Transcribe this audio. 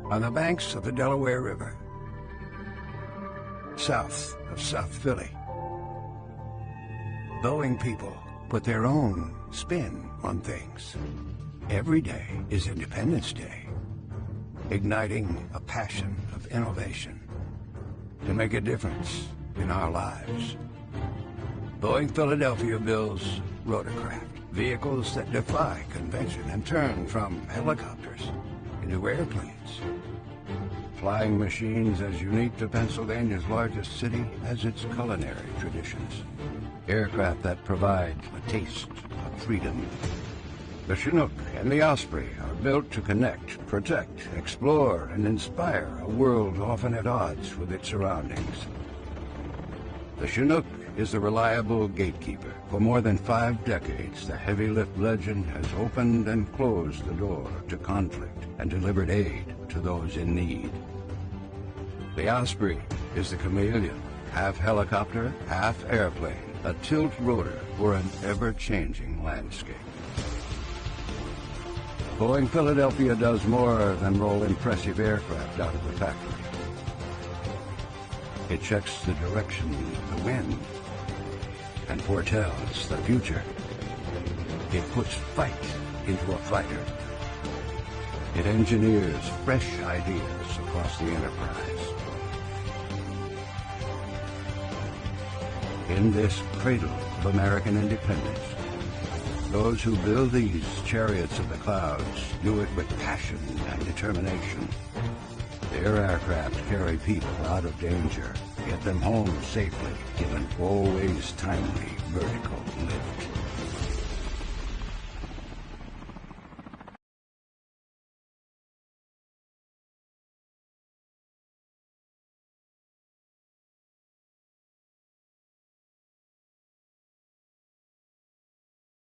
on the banks of the Delaware River, south of South Philly. Boeing people put their own spin on things. Every day is Independence Day, igniting a passion of innovation to make a difference in our lives. Boeing Philadelphia builds rotorcraft, vehicles that defy convention and turn from helicopters into airplanes. Flying machines as unique to Pennsylvania's largest city as its culinary traditions. Aircraft that provide a taste of freedom. The Chinook and the Osprey are built to connect, protect, explore, and inspire a world often at odds with its surroundings. The Chinook is the reliable gatekeeper. For more than 5 decades, the heavy lift legend has opened and closed the door to conflict and delivered aid to those in need. The Osprey is the chameleon, half helicopter, half airplane, a tilt rotor for an ever-changing landscape. Boeing Philadelphia does more than roll impressive aircraft out of the factory. It checks the direction of the wind and foretells the future. It puts fight into a fighter. It engineers fresh ideas across the enterprise. In this cradle of American independence, those who build these chariots of the clouds do it with passion and determination. Their aircraft carry people out of danger, get them home safely, give an always timely vertical lift.